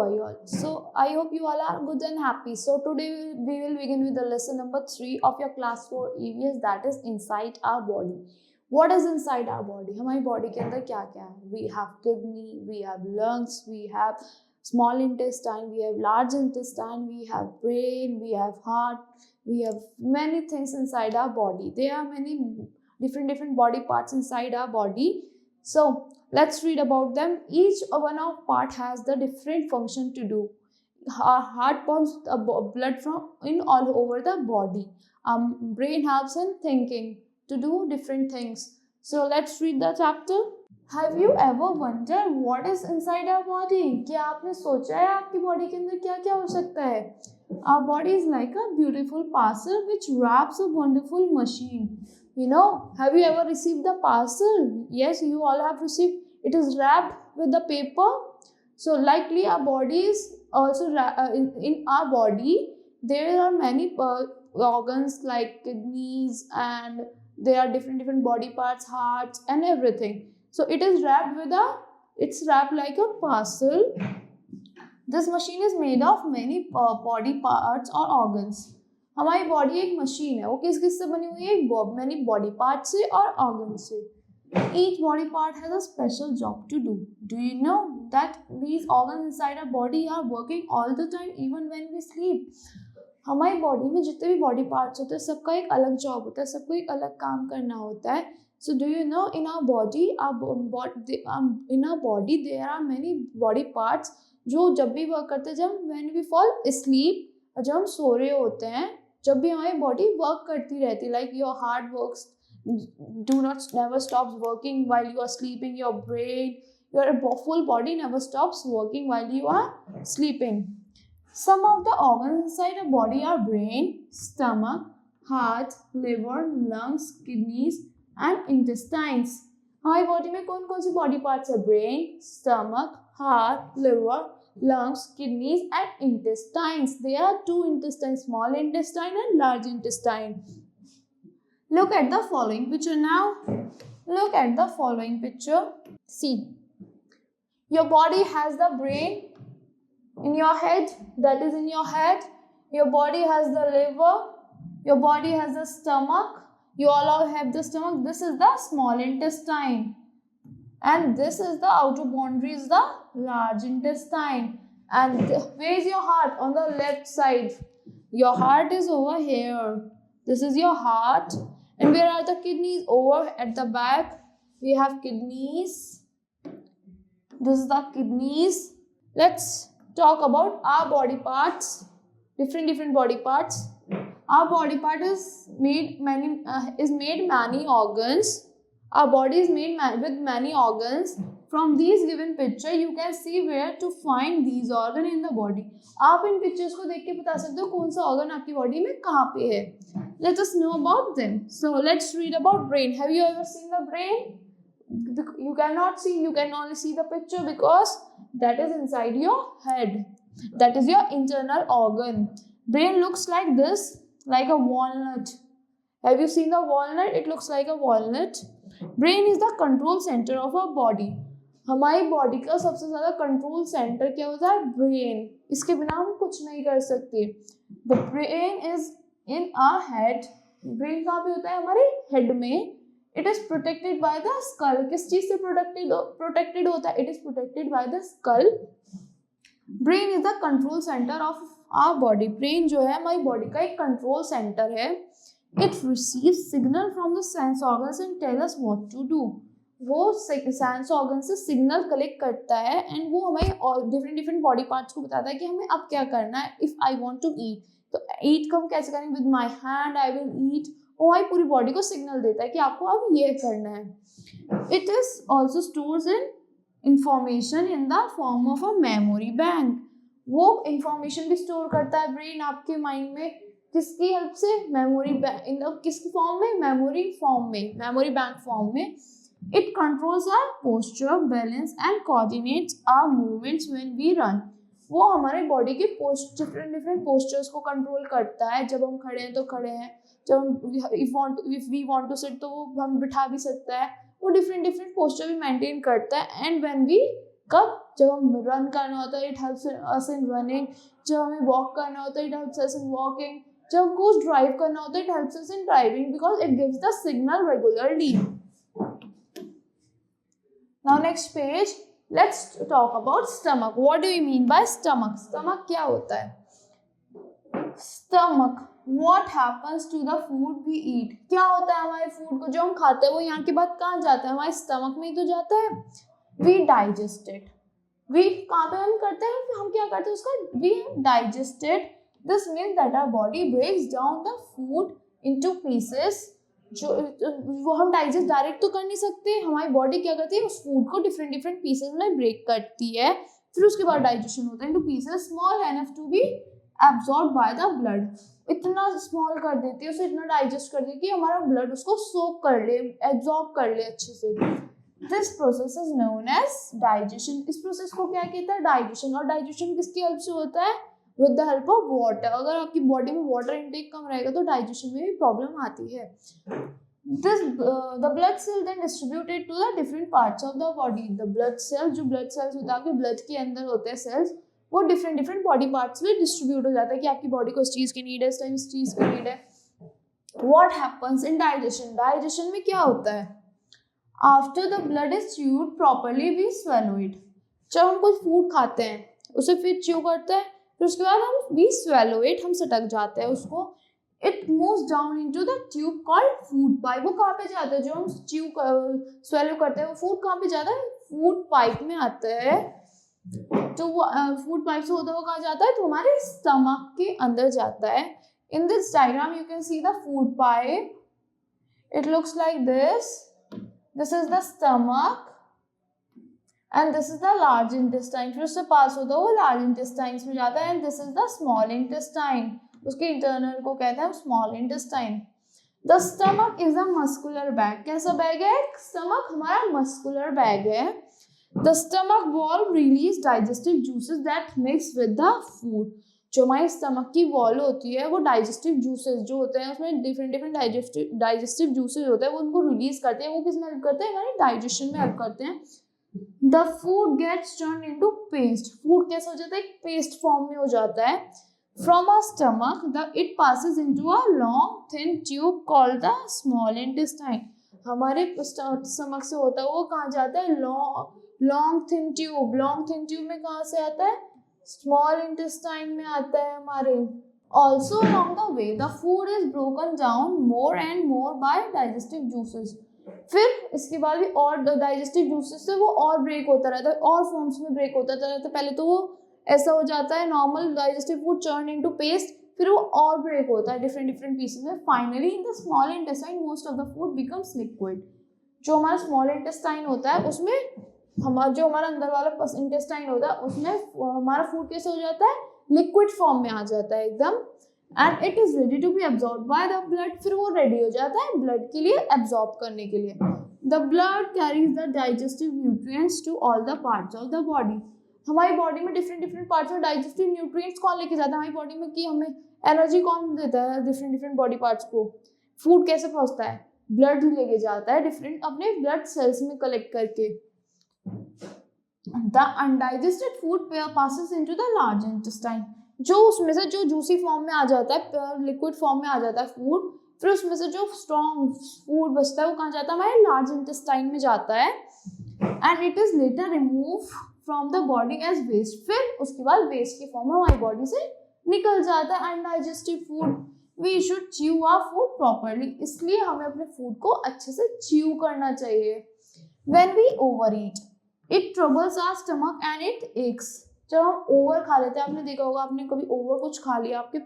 are you all? So I hope you all are good and happy. So today we will begin with the lesson number 3 of your class 4 EVS, that is inside our body. What is inside our body? हमारी body के अंदर क्या क्या है? We have kidney, we have lungs, we have small intestine, we have large intestine, we have brain, we have heart, we have many things inside our body. There are many different body parts inside our body. So let's read about them. Each one of part has the different function to do. Our heart pumps blood from in all over the body. Brain helps in thinking to do different things. So let's read the chapter. Have you ever wondered what is inside our body? क्या आपने सोचा है आपकी body के अंदर क्या क्या हो सकता है? Our body is like a beautiful parcel which wraps a wonderful machine. You know, have you ever received the parcel? Yes, you all have received. It is wrapped with the paper. So likely our body is also in our body there are many organs like kidneys, and there are different body parts, hearts and everything. So it is wrapped it's wrapped like a parcel. This machine is made of many body parts or organs. हमारी body एक machine है. वो किस किस से बनी हुई है? मैनी बॉडी पार्ट से और ऑर्गन से. Each body part has a special job to do. Do you know that these organs inside our body are working all the time even when we sleep? हमारी body में जितने भी body parts होते हैं सबका एक अलग जॉब होता है, सबको एक अलग काम करना होता है. So do you know in our body there are many body parts जो जब भी वर्क करते हैं, जब when we fall asleep, जब हम सो रहे होते हैं, जब भी हमारी बॉडी वर्क करती रहती है. Like your heart works do not never stops working while you are sleeping. Your brain, your full body never stops working while you are sleeping. Some of the organs inside a body are brain, stomach, heart, liver, lungs, kidneys and intestines. हमारी body में कौन कौन सी body parts है? Brain, stomach, heart, liver, lungs, kidneys and intestines. There are 2 intestines, small intestine and large intestine. Look at the following picture now. Look at the following picture. See, your body has the brain in your head, that is in your head. Your body has the liver, your body has the stomach. You all have the stomach. This is the small intestine. And this is the outer boundary is the large intestine. And where is your heart? On the left side. Your heart is over here. This is your heart. And where are the kidneys? Over at the back. We have kidneys. This is the kidneys. Let's talk about our body parts. Different body parts. Our body part is made many organs. Our body is made with many organs. From these given picture, you can see where to find these organ in the body. आप इन pictures को देख के बता सकते हो कौन सा organ आपकी body में कहाँ पे है. Let us know about them. So let's read about brain. Have you ever seen the brain? You cannot see. You can only see the picture because that is inside your head. That is your internal organ. Brain looks like this, like a walnut. Have you seen the walnut? It looks like a walnut. Brain is the control center of our body. हमारी body का सबसे ज़्यादा control centre क्या होता है? Brain. इसके बिना हम कुछ नहीं कर सकते. The brain is in our head. Brain कहाँ पे होता है? हमारे हेड में. It is protected by the skull. किस चीज से प्रोटेक्टेड होता है? It is protected by the skull. Brain is the control centre of our body. Brain जो है हमारी बॉडी का एक कंट्रोल सेंटर है. It receives signal from the sense organs and tell us what to do. वो sense organ से signal collect करता है एंड वो हमें डिफरेंट बॉडी पार्ट्स को बताता है कि हमें अब क्या करना है. If I want to eat, तो ईट को हम कैसे करेंगे? With my hand I will eat. वो हमारी पूरी बॉडी को सिग्नल देता है कि आपको अब ये करना है. It is also stores in information in the form of a memory bank. वो इंफॉर्मेशन भी स्टोर करता है ब्रेन आपके माइंड में. किसकी हेल्प से? Memory bank. किसकी फॉर्म में? मेमोरी फॉर्म में, मेमोरी बैंक फॉर्म में. It controls our posture, balance and coordinates our movements when we run. वो हमारे बॉडी के डिफरेंट पोस्चर्स को कंट्रोल करता है. जब हम खड़े हैं तो खड़े हैं, जब if we want to sit तो हम बिठा भी सकता है. वो डिफरेंट पोस्चर भी मेंटेन करता है. एंड व्हेन वी कब जब हम रन करना होता है it helps us in running, जब हमें वॉक करना होता है it helps us in walking, जब हमको कुछ ड्राइव करना होता है it helps us in driving because it gives the signal regularly. Now next page, let's talk about stomach. What do you mean by stomach? Stomach क्या होता है? Stomach, what happens to the food we eat? क्या होता है हमारे food को जो हम खाते हैं वो यहाँ के बाद कहाँ जाता है? हमारे स्टमक में ही तो जाता है. We digest it. We कहाँ पे हम करते हैं? हम क्या करते हैं उसका? We digest it. This means that our body breaks down the food into pieces. जो वो हम डाइजेस्ट डायरेक्ट तो कर नहीं सकते, हमारी बॉडी क्या करती है उस फूड को डिफरेंट डिफरेंट पीसेस में ब्रेक करती है, फिर उसके बाद डाइजेशन होता है into pieces small enough to be absorb by the blood. इतना स्मॉल कर देती है उसे, इतना डाइजेस्ट कर देती है कि हमारा ब्लड उसको सोक कर ले, एब्जॉर्ब कर ले अच्छे से. This process is known as digestion. इस प्रोसेस को क्या कहता है? डाइजेशन. और डाइजेशन किसकी हेल्प से होता है? With the help of water. अगर आपकी बॉडी में वाटर इनटेक कम रहेगा तो डाइजेशन में भी प्रॉब्लम आती है. This the blood cell then distributed to the different parts of the body. The blood cell, जो ब्लड सेल्स होता है आपके ब्लड के अंदर होते हैं सेल्स, वो डिफरेंट डिफरेंट बॉडी पार्ट्स में डिस्ट्रीब्यूट हो जाता है कि आपकी बॉडी को इस चीज़ की नीड है, इस टाइम इस चीज़ की नीड है. What happens in digestion? Digestion में क्या होता है? After the blood is chewed properly we swallow it. जब हम कुछ फूड खाते हैं उसे फिर च्यू करते हैं, फिर उसके बाद हम वी स्वेलो इट, हम सटक जाते हैं उसको. It moves down into the tube called food pipe. वो कहाँ पे जाता है? जो हम स्वेलो करते हैं वो फूड कहाँ पे जाता है? फूड पाइप में आता है. तो वो फूड पाइप से होता हुआ कहाँ जाता है? तो हमारे स्टमक के अंदर जाता है. In this diagram you can see the food pipe. It looks like this. This is the stomach and this is the large intestine. फिर उससे पास होता है वो large intestines में जाता है. and this is the small intestine. उसके internal को कहते हैं small intestine. The stomach is a muscular bag. कैसा बैग है? stomach हमारा muscular bag है. The stomach wall release digestive juices that mix with the food. जो हमारी stomach की wall होती है वो digestive juices जो होते हैं उसमें different different digestive juices होते हैं, वो उनको release करते हैं. वो किस में help करते हैं? हमारी digestion में help करते हैं. The food gets turned into paste. Food कैसा हो जाता है? पेस्ट फॉर्म में हो जाता है. From our stomach, it passes into a long thin tube called the small intestine. हमारे स्टमक से होता है वो कहाँ जाता है? long thin tube. long thin tube में कहाँ से आता है? small intestine में आता है हमारे. Also along the way, the food is broken down more and more by digestive juices. फिर इसके बाद भी और डाइजेस्टिव जूसेस से वो और ब्रेक होता रहता है, और फॉर्म्स में ब्रेक होता रहता है. पहले तो वो ऐसा हो जाता है normal digestive food turn into paste, फिर वो और ब्रेक होता है डिफरेंट डिफरेंट पीसेस में. Finally in the small intestine most of the food becomes liquid. जो हमारा स्मॉल इंटेस्टाइन होता है उसमें जो हमारा अंदर वाला इंटेस्टाइन होता है उसमें हमारा फूड कैसे हो जाता है? लिक्विड फॉर्म में आ जाता है एकदम. And it is ready to be absorb by the blood. फिर वो रेडी हो जाता है ब्लड के लिए एब्जॉर्ब करने के लिए. The blood carries the digestive nutrients to all the parts of the body. हमारी बॉडी में डिफरेंट डिफरेंट पार्ट्स में डाइजेस्टिव न्यूट्रिएंट्स कौन लेके जाता है हमारी बॉडी में? कि हमें एनर्जी कौन देता है डिफरेंट डिफरेंट बॉडी पार्ट्स को? फूड कैसे पहुंचता है? ब्लड ही लेके जाता है डिफरेंट अपने ब्लड सेल्स में कलेक्ट करके. The undigested food passes into the large intestine. जो उसमें से जो जूसी फॉर्म में आ जाता है, लिक्विड फॉर्म में आ जाता है फूड, फिर उसमें से जो स्ट्रॉन्ग फूड बचता है वो कहाँ जाता है? हमारे लार्ज इंटेस्टाइन में जाता है. And it is later remove from the body as waste. फिर उसके बाद वेस्ट के फॉर्म में हमारी बॉडी से निकल जाता है undigestive food. We should chew our food properly. इसलिए हमें अपने फूड को अच्छे से च्यू करना चाहिए. When we over eat it troubles our stomach and it aches. जब हम ओवर खा लेते हैं, आपने देखा होगा, आपने कभी ओवर कुछ खा लिया, आपके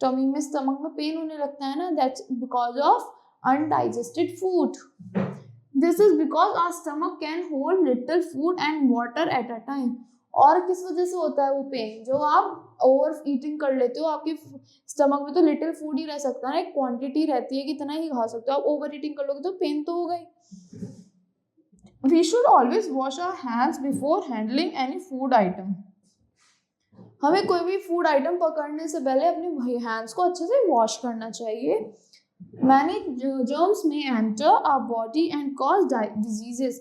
टमी में स्टमक में पेन होने लगता है ना, that's because of undigested food. This is because our stomach can hold little food and water at a time. और किस वजह से होता है वो पेन? जो आप ओवर ईटिंग कर लेते हो, आपके स्टमक में तो लिटिल फूड ही रह सकता है ना, एक क्वांटिटी रहती है कि इतना ही खा सकते हो. आप ओवर ईटिंग कर लोगे तो पेन तो होगा ही. We should always wash our hands before handling any food item. हमें कोई भी फूड आइटम पकड़ने से पहले अपने हैंड्स को अच्छे से वॉश करना चाहिए. Many germs may enter our body and cause diseases.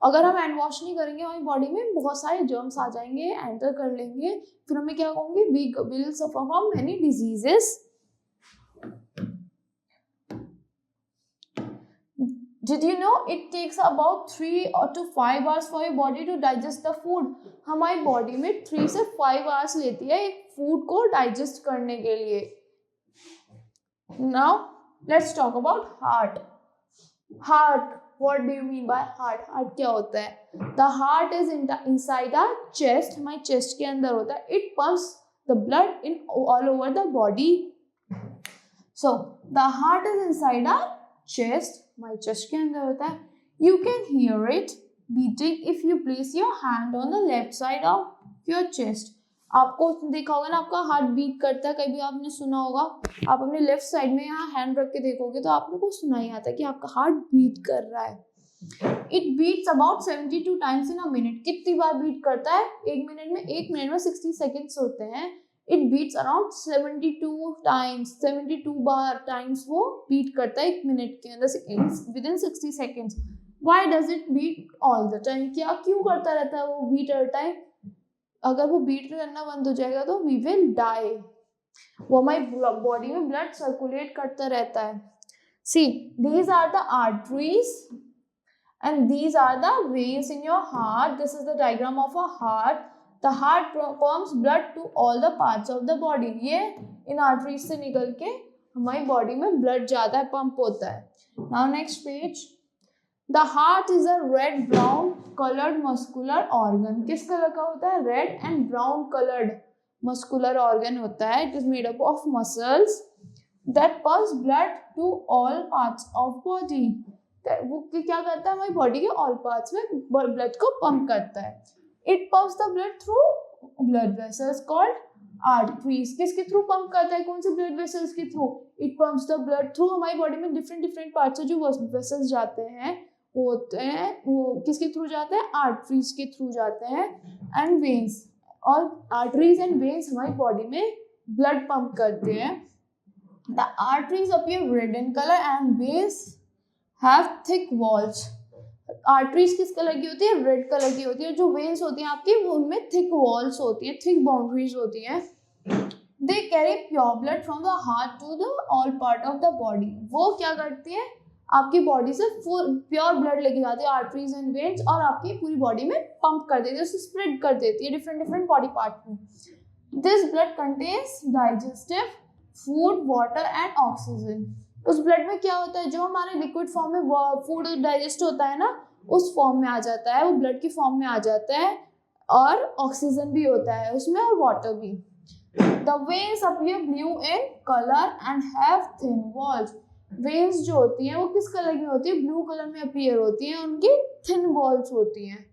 अगर हम हैंड वॉश नहीं करेंगे हमारी बॉडी में बहुत सारे जर्म्स आ जाएंगे, एंटर कर लेंगे, फिर हमें क्या होंगे, we will suffer from many diseases. Did you know it takes about 3 to 5 hours for your body to digest the food? हमारी बॉडी में 3 से 5 hours लेती है एक फूड को डाइजेस्ट करने के लिए. Now let's talk about heart. Heart, what do you mean by heart? Heart क्या होता है? The heart is inside our chest, हमारी चेस्ट के अंदर होता है. It pumps the blood in all over the body. So the heart is inside our chest, हमारी chest के अंदर होता है. You can hear it beating if you place your hand on the left side of your chest. आपको देखा होगा ना, आपका हार्ट बीट करता है, कभी आपने सुना होगा. आप अपने लेफ्ट साइड में यहाँ हैंड रख के देखोगे तो आप लोग को सुनाई आता है कि आपका हार्ट बीट कर रहा है. It beats about 72 times in a minute. कितनी बार बीट करता है एक मिनट में 60 सेकेंड्स होते हैं. इट बीट्स अराउंड 72 बार टाइम्स वो बीट करता है एक मिनट के अंदर within 60 seconds. Why does it beat all the time? क्या क्यों करता रहता है वो बीट हर टाइम? अगर वो बीट करना बंद हो जाएगा तो वी विल डाई. वो हमारी बॉडी में ब्लड सर्कुलेट करता रहता है. See, these are the arteries and these are the veins in your heart. This is the diagram of a heart. The heart pumps blood to all the parts of the body. ये इन arteries से निकल के हमारी body में blood ज्यादा pump होता है. Now next page. The heart is a red brown coloured muscular organ. किस कलर का होता है? Red and brown coloured muscular organ होता है. It is made up of muscles that pumps blood to all parts of body. वो क्या करता है? हमारी बॉडी के ऑल पार्ट्स में ब्लड को पंप करता है. It pumps the blood through blood vessels called arteries. किसके थ्रू पंप करता है? कौन से ब्लड वेसल्स के through? It pumps the blood through. हमारी बॉडी में डिफरेंट पार्ट्स से जो वेसल्स जाते हैं वो होते हैं, वो किसके थ्रू जाते हैं? आर्टरीज के थ्रू जाते हैं. एंड वेन्स, और आर्टरीज एंड वेन्स हमारी बॉडी में ब्लड पंप करते हैं. The arteries appear red in colour and veins have thick walls. Arteries किस कलर की होती है? रेड कलर की होती है. जो वेन्स होती हैं आपकी वो उनमें थिक वॉल्स होती हैं, थिक बाउंड्रीज होती हैं. They carry pure blood from the heart to the all part of the body. वो क्या करती है? आपकी बॉडी से फुल प्योर ब्लड लेके जाती है आर्टरीज एंड वेन्स और आपकी पूरी बॉडी में पंप कर देती है, उसे स्प्रेड कर देती है डिफरेंट बॉडी पार्ट में. This blood contains digestive food, water and oxygen. उस ब्लड में क्या होता है? जो हमारे लिक्विड फॉर्म में फूड डाइजेस्ट होता है ना, उस फॉर्म में आ जाता है, वो ब्लड की फॉर्म में आ जाता है. और ऑक्सीजन भी होता है उसमें और वाटर भी. The veins appear blue in colour and have thin walls. Veins जो होती हैं वो किस कलर की होती है? ब्लू कलर में अपीयर होती हैं, उनकी थिन वॉल्स होती हैं.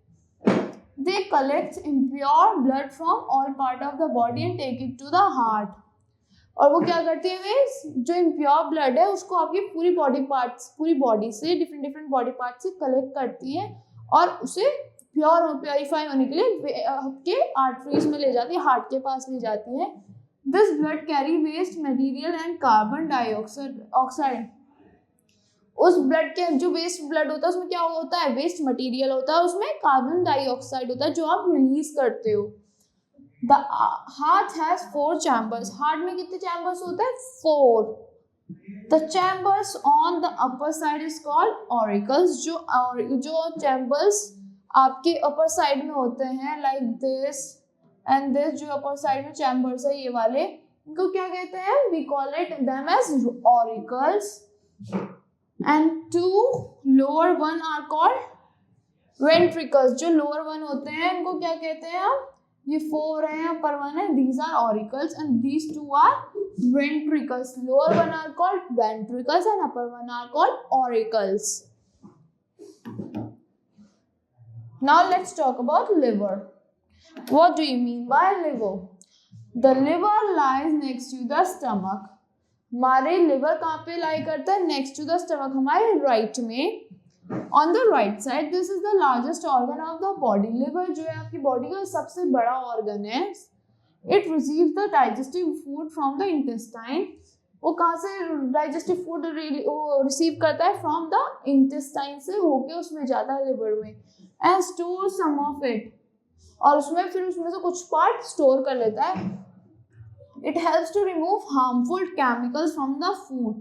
They collect impure blood from all part of the body and take it to the heart. और वो क्या करती है? वेन्स जो इम्प्योर ब्लड है उसको आपकी पूरी बॉडी से डिफरेंट बॉडी पार्ट से कलेक्ट करती है और उसे प्योरीफाई होने के लिए आपके आर्टरीज में ले जाती है, हार्ट के पास ले जाती है. This blood carry waste material and carbon dioxide. उस ब्लड के जो वेस्ट ब्लड होता है उसमें क्या होता है? वेस्ट मटेरियल होता है, उसमें कार्बन डाइऑक्साइड होता है जो आप रिलीज करते हो. The heart has 4 chambers. Heart में कितने चैम्बर्स होते हैं? 4. The chambers on the upper side is called auricles. जो चैम्बर्स आपके अपर साइड में होते हैं लाइक दिस एंड दिस, जो अपर साइड में चैम्बर्स है ये वाले, इनको क्या कहते हैं? We call it them as auricles. And 2 lower one are called ventricles. जो लोअर वन होते हैं इनको क्या कहते हैं हम? ये 4 है, अपर वन है, these are auricles and these 2 are ventricles. Lower one are called ventricles and upper one are called auricles. Now let's talk about liver. What do you mean by liver? The liver lies next to the stomach. हमारे liver कहाँ पे लाई करता है? Next to the stomach, हमारे right में. On the right side this is the largest organ of the body. Liver जो है आपकी बॉडी का सबसे बड़ा ऑर्गन है. It receives the digestive food from the intestine. वो कहाँ से डाइजेस्टिव फूड रिसीव करता है? फ्रॉम द इंटेस्टाइन से होके उसमें जाता है लिवर में. And store some of it, और उसमें से कुछ पार्ट स्टोर कर लेता है. It helps to remove harmful chemicals from the food.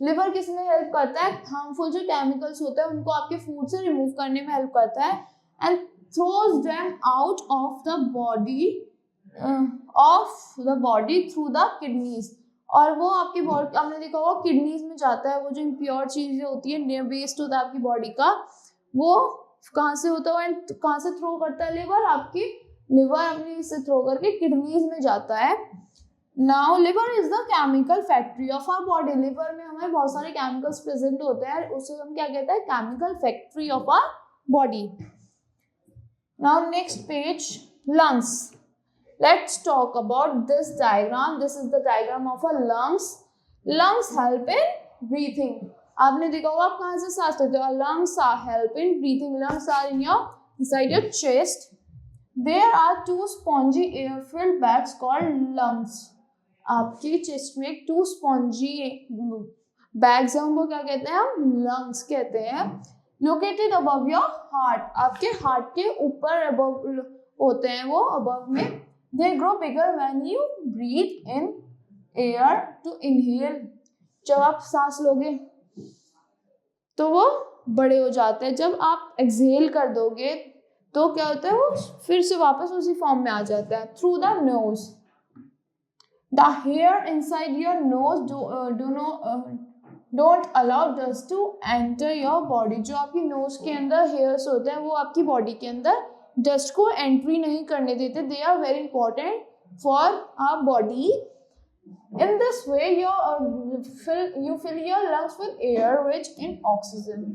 Liver किस में हेल्प करता है? हार्मफुल जो केमिकल्स होते हैं उनको आपके फूड से रिमूव करने में हेल्प करता है. And throws them out of the body through the kidneys. और वो आपकी बॉडी, आपने देखा होगा किडनीज में जाता है. वो जो इम्प्योर चीजें होती है, वेस्ट होता है आपकी बॉडी का, वो कहाँ से होता है एंड कहाँ से थ्रो करता है? लिवर. आपकी लिवर अपनी इससे थ्रो करके किडनीज में जाता है. Now liver is the chemical factory of our body. Liver में हमारे बहुत सारे केमिकल्स प्रेजेंट होते हैं, उसे हम क्या कहते हैं? Chemical factory of our body. Now next page, lungs. Let's talk about this diagram. This is the diagram of a lungs. Lungs help in breathing. आपने देखा होगा आप कहाँ से सांस लेते हो? Lungs are help in breathing. Lungs are inside your chest. There are two spongy air-filled bags called lungs. आपकी चेस्ट में 2 स्पॉन्जी बैग्स हैं, उनको क्या कहते हैं? हम लंग्स कहते हैं. Located above your heart. आपके हार्ट के ऊपर अबव होते हैं वो, अबव में. They grow bigger when you breathe in air to inhale. जब आप सांस लोगे तो वो बड़े हो जाते हैं. जब आप एक्सहेल कर दोगे तो क्या होता है? वो फिर से वापस उसी फॉर्म में आ जाता है. Through the nose. The hair inside your nose don't allow dust to enter your body. जो आपकी नोज के अंदर हेयर्स होते हैं वो आपकी बॉडी के अंदर डस्ट को एंट्री नहीं करने देते. They are very important for our body. In this way, you fill your lungs with air rich in oxygen.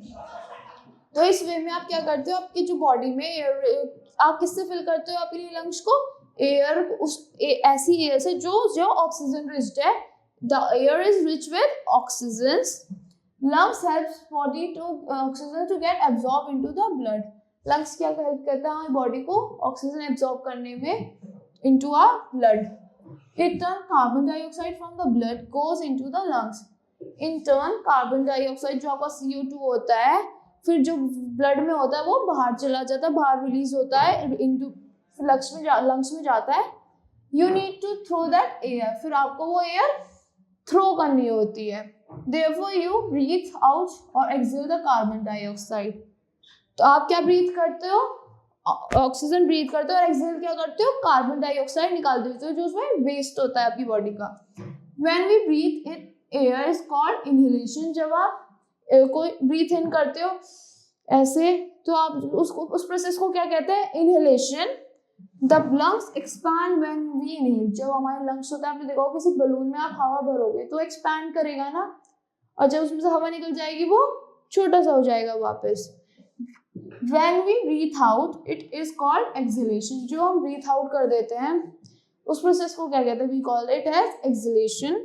तो इस वे में आप क्या करते हो? आपकी जो बॉडी में एयर, आप किससे फिल करते हो अपनी लंग्स को? एयर, ऐसी एयर से जो ऑक्सीजन रिच्ड है. The air is rich with oxygen. Lungs helps body to oxygen to get absorb into the blood. Lungs क्या हेल्प करता है हमारी बॉडी को ऑक्सीजन एब्जॉर्ब करने में into our blood. It turn carbon dioxide from the blood goes into the lungs. In turn carbon dioxide जो आपका CO2 होता है, फिर जो ब्लड में होता है वो बाहर चला जाता है, बाहर रिलीज होता है, इनटू लंग्स में जाता है. You need to throw that air. फिर आपको वो एयर थ्रो करनी होती है. देयरफॉर यू ब्रीथ आउट और एक्सहेल द कार्बन डाइऑक्साइड. तो आप क्या ब्रीथ करते हो? ऑक्सीजन ब्रीथ करते हो और एक्सहेल क्या करते हो? कार्बन डाइऑक्साइड निकाल देते हो जो उसमें वेस्ट होता है आपकी बॉडी का. When we breathe in air is called inhalation. जब आप कोई ब्रीथ इन करते हो ऐसे तो आप उस प्रोसेस को क्या कहते हैं? Inhalation. The lungs expand when we inhale. जब हमारे लंग्स होता है, आपने देखा होगा किसी बलून में आप हवा भरोगे तो एक्सपैंड करेगा ना, और जब उसमें से हवा निकल जाएगी वो छोटा सा हो जाएगा वापस. When we breathe out, it is called exhalation. जो हम breathe out कर देते हैं उस प्रोसेस को क्या कहते हैं? We call it as exhalation.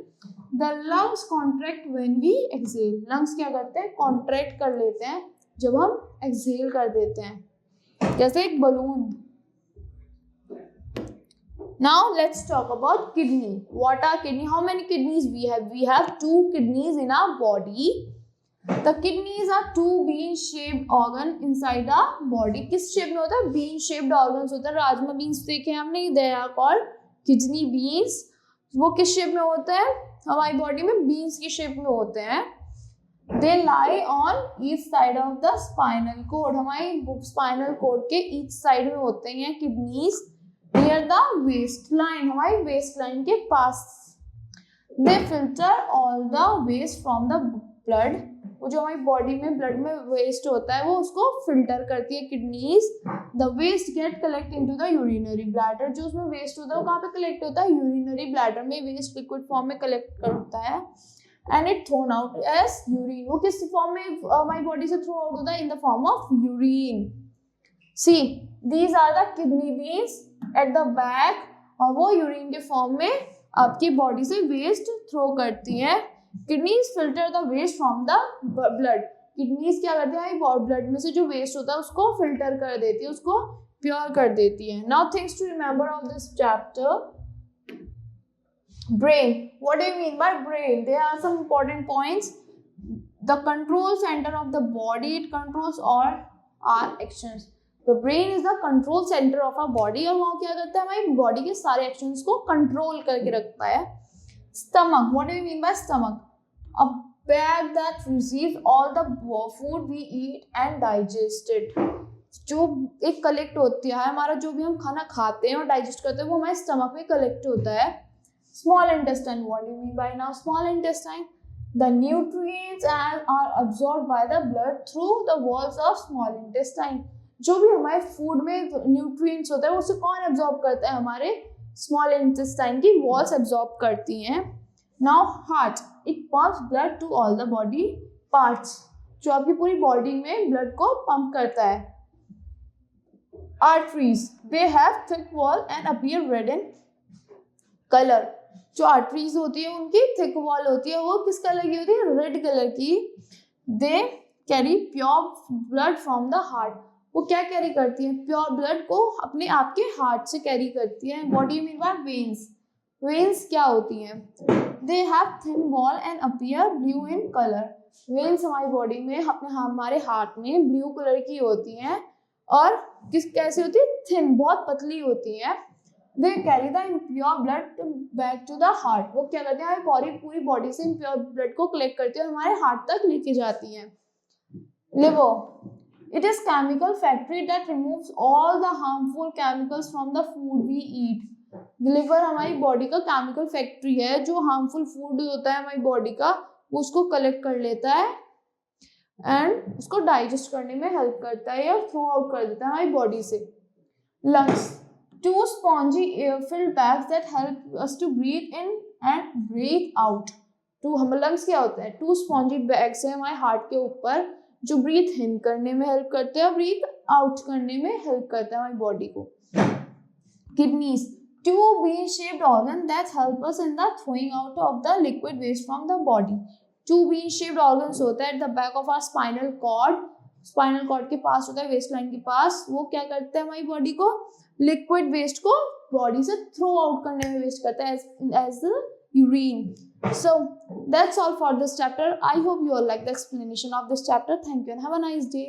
The lungs contract when we exhale. lungs क्या करते हैं? कॉन्ट्रैक्ट कर लेते हैं जब हम एक्सहेल कर देते हैं, जैसे एक balloon. Now let's talk about kidney. What are kidney? How many kidneys we have? We have 2 kidneys in our body. The kidneys are 2 bean-shaped organ inside our body. किस शेप में होता है? bean-shaped organs होता है. Rajma beans देखे हमने, they are called kidney beans. वो किस शेप में होते हैं? हमारी बॉडी में बीन्स की शेप में होते हैं. They lie on each side of the spinal cord. हमारी स्पाइनल कोड के each side में होते हैं kidneys. Near the waistline, हमारी waistline के पास. They filter all the waste from the blood. वो जो हमारी बॉडी में ब्लड में वेस्ट होता है वो उसको फिल्टर करती है kidneys. The waste get collect into the urinary bladder. जो उसमें वेस्ट होता है वो कहाँ पे कलेक्ट होता है? यूरिनरी ब्लैडर में वेस्ट लिक्विड फॉर्म में कलेक्ट करता है. And it thrown out as urine. वो किस फॉर्म में हमारी बॉडी से थ्रो आउट होता है? In the form of urine. See, these are the kidney beans at the back. और वो यूरिन के फॉर्म में आपकी बॉडी से वेस्ट थ्रो करती है. Kidneys filter the waste from the blood. Kidneys क्या करते हैं? ब्लड में से जो वेस्ट होता है उसको फिल्टर कर देती है, उसको प्योर कर देती है. Now things to remember of this chapter. Brain. What do you mean by brain? There are some important points. The control center of the body. It controls all our actions. The brain is the control centre of our body, और वो क्या करता है, हमारी body के सारे actions को control करके रखता है. Stomach, what do you mean by stomach? A bag that receives all the food we eat and digest it. जो एक कलेक्ट होती है हमारा, जो भी हम खाना खाते हैं और डाइजेस्ट करते हैं वो हमारे स्टमक में कलेक्ट होता है. Small intestine, what do you mean bye now small intestine? The nutrients are absorbed by the blood through the walls of small intestine. जो भी हमारे फूड में न्यूट्रिएंट्स होता है उसे कौन एब्जॉर्ब करता है? हमारे स्मॉल इंटेस्टाइन की वॉल्स एब्जॉर्ब करती हैं. Now heart, it pumps blood to all the body parts. जो आपकी पूरी बॉडी में ब्लड को पंप करता है. Arteries, they have thick wall and appear red in colour. जो आर्टरीज होती है उनकी थिक वॉल होती है, वो किस कलर की होती है? रेड कलर की. दे carry pure blood from the heart. वो क्या कैरी करती है? प्योर ब्लड को अपने आपके हार्ट से कैरी करती है. What do you mean bye veins? Veins क्या होती हैं? They have thin wall and appear blue in colour. Veins हमारी बॉडी में हमारे हार्ट में ब्लू कलर की होती हैं, और कैसे होती है? थिन, बहुत पतली होती है. They carry the impure blood back to the heart. वो क्या करते हैं? हमारी पूरी बॉडी से impure blood को कलेक्ट करती है और हमारे हार्ट तक लेके जाती हैं. Liver, it is chemical factory that removes all the harmful chemicals from the food we eat. Liver हमारी बॉडी का केमिकल फैक्ट्री है, जो हार्मफुल फूड होता है हमारी बॉडी का वो उसको कलेक्ट कर लेता है एंड उसको डाइजेस्ट करने में हेल्प करता है या थ्रो आउट कर देता है हमारी बॉडी से. Lungs, two spongy air-filled bags that help us to breathe in and breathe out. हम lungs क्या होता है? two spongy bags है हमारे हार्ट के ऊपर जो breathe in करने में हेल्प करते हैं और breathe out करने में हेल्प करता है हमारी बॉडी को. Kidneys, two bean-shaped organs that help us in the throwing out of the liquid waste from the body. two bean-shaped organs होता है at the back of our spinal cord. Spinal cord के पास होता है, waste line के पास. वो क्या करता है? हमारी बॉडी को लिक्विड वेस्ट को बॉडी से थ्रो आउट करने में वेस्ट करता है as the urine. So that's all for this chapter. I hope you all like the explanation of this chapter. Thank you and have a nice day.